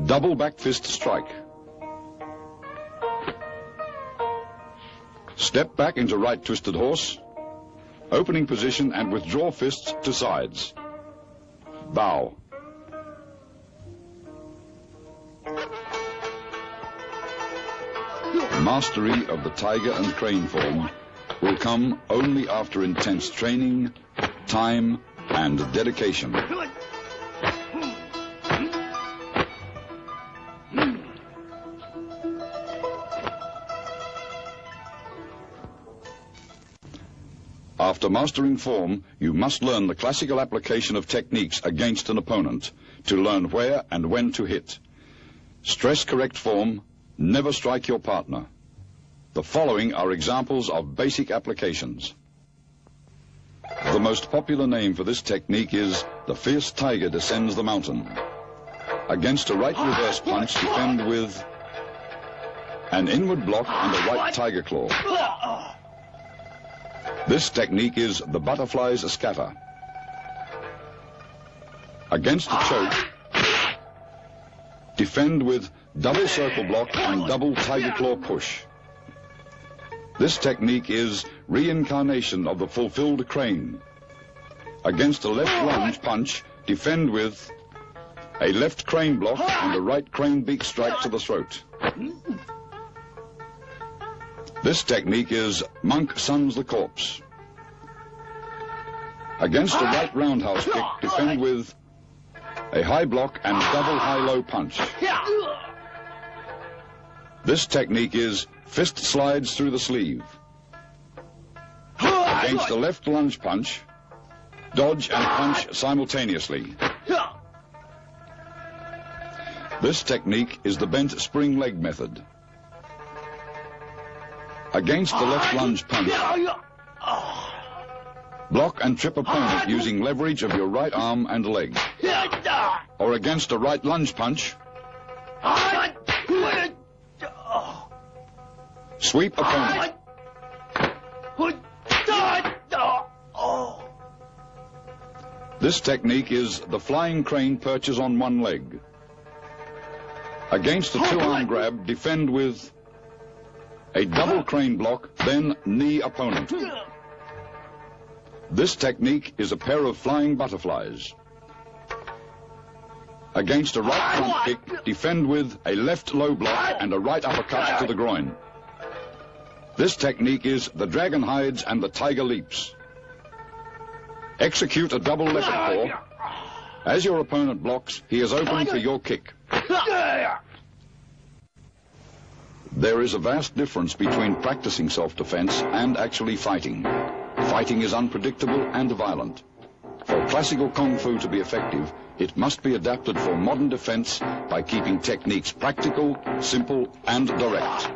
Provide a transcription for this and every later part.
Double back fist strike. Step back into right twisted horse. Opening position and withdraw fists to sides. Bow. Mastery of the tiger and crane form will come only after intense training, time, and dedication. After mastering form, you must learn the classical application of techniques against an opponent to learn where and when to hit. Stress correct form, never strike your partner. The following are examples of basic applications. The most popular name for this technique is the fierce tiger descends the mountain. Against a right reverse punch, defend with an inward block and a right tiger claw. This technique is the butterfly's scatter. Against a choke, defend with double circle block and double tiger claw push. This technique is reincarnation of the fulfilled crane. Against a left lunge punch, defend with a left crane block and a right crane beak strike to the throat. This technique is monk suns the corpse. Against a right roundhouse kick, defend with a high block and double high-low punch. This technique is fist slides through the sleeve. Against a left lunge punch, dodge and punch simultaneously. This technique is the bent spring leg method. Against the left lunge punch, block and trip opponent using leverage of your right arm and leg. Or against a right lunge punch, sweep opponent. This technique is the flying crane perches on one leg. Against a two-arm grab, defend with a double crane block, then knee opponent. This technique is a pair of flying butterflies. Against a right front kick, defend with a left low block and a right uppercut to the groin. This technique is the dragon hides and the tiger leaps. Execute a double leopard paw. As your opponent blocks, he is open for your kick. There is a vast difference between practicing self-defense and actually fighting. Fighting is unpredictable and violent. For classical Kung Fu to be effective, it must be adapted for modern defense by keeping techniques practical, simple, and direct.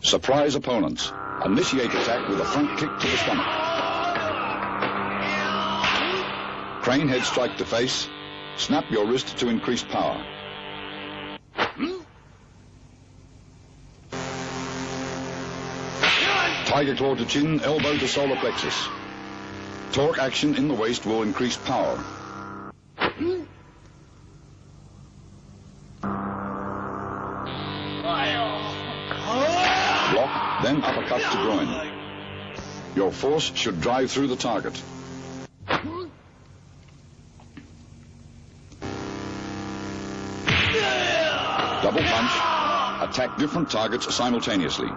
Surprise opponents. Initiate attack with a front kick to the stomach. Crane head strike to face. Snap your wrist to increase power. Tiger claw to chin, elbow to solar plexus. Torque action in the waist will increase power. Block, then uppercut to groin. Your force should drive through the target. Double punch. Attack different targets simultaneously.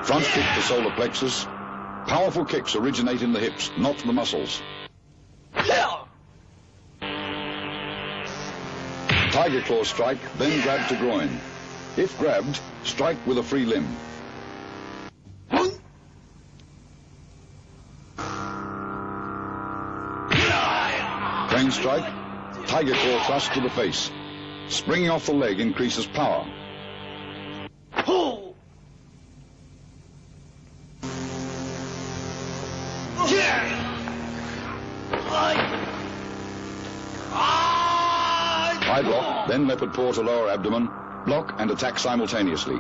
Front kick to solar plexus. Powerful kicks originate in the hips, not the muscles. Tiger claw strike, then grab to groin. If grabbed, strike with a free limb. Crane strike, tiger claw thrust to the face. Springing off the leg increases power. High block, then leopard paw to lower abdomen, block and attack simultaneously.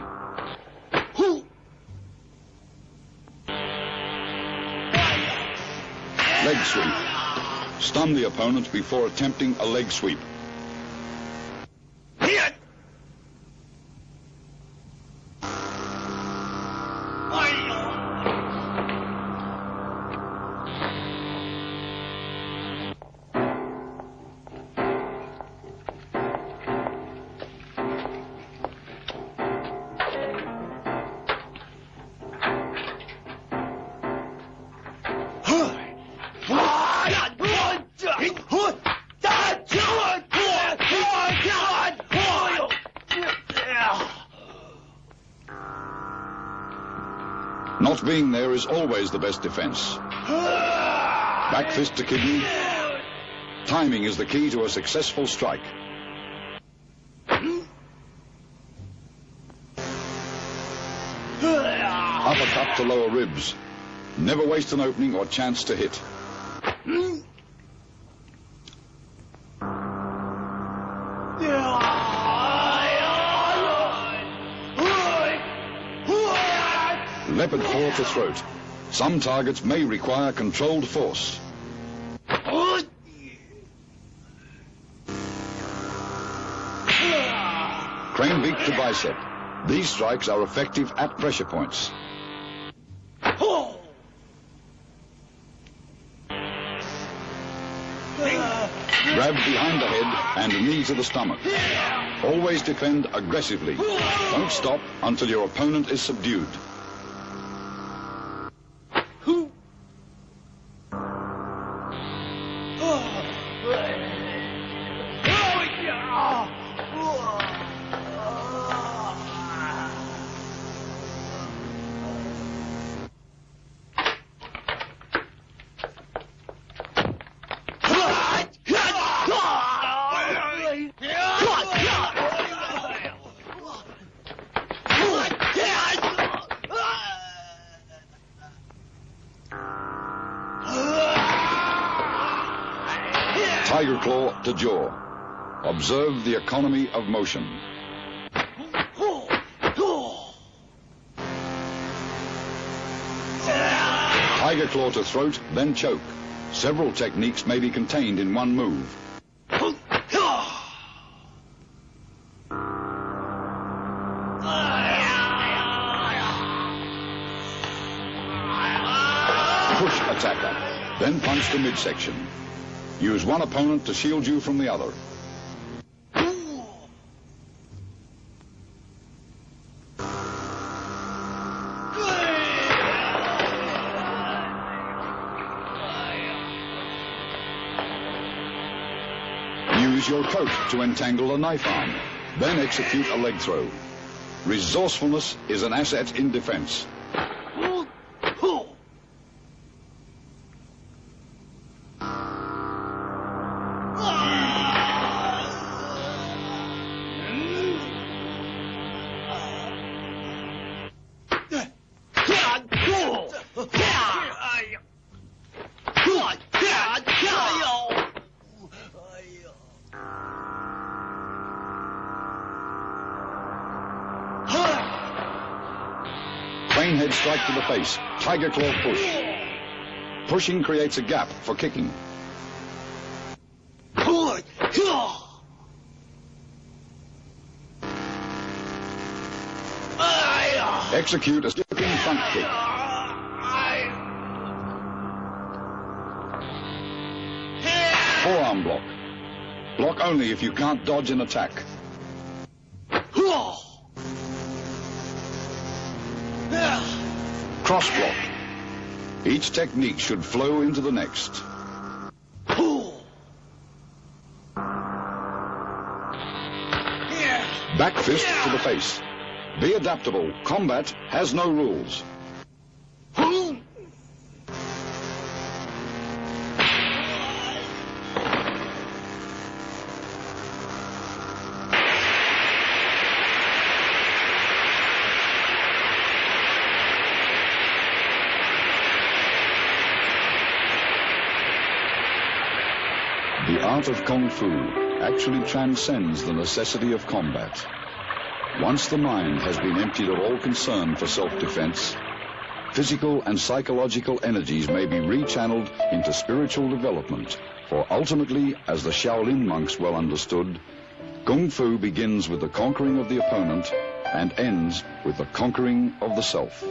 Leg sweep. Stun the opponent before attempting a leg sweep. Not being there is always the best defense. Back fist to kidney. Timing is the key to a successful strike. Uppercut to lower ribs. Never waste an opening or chance to hit. Leopard paw to throat. Some targets may require controlled force. Crane beak to bicep. These strikes are effective at pressure points. Grab behind the head and knee to the stomach. Always defend aggressively. Don't stop until your opponent is subdued. Tiger claw to jaw. Observe the economy of motion. Tiger claw to throat, then choke. Several techniques may be contained in one move. Push attacker, then punch the midsection. Use one opponent to shield you from the other. Use your coat to entangle a knife arm, then execute a leg throw. Resourcefulness is an asset in defense. Crane head strike to the face. Tiger claw push. Pushing creates a gap for kicking. Execute a slipping front kick. Forearm block. Block only if you can't dodge an attack. Cross block. Each technique should flow into the next. Back fist to the face. Be adaptable. Combat has no rules. The art of Kung Fu actually transcends the necessity of combat. Once the mind has been emptied of all concern for self-defense, physical and psychological energies may be rechanneled into spiritual development, for ultimately, as the Shaolin monks well understood, Kung Fu begins with the conquering of the opponent and ends with the conquering of the self.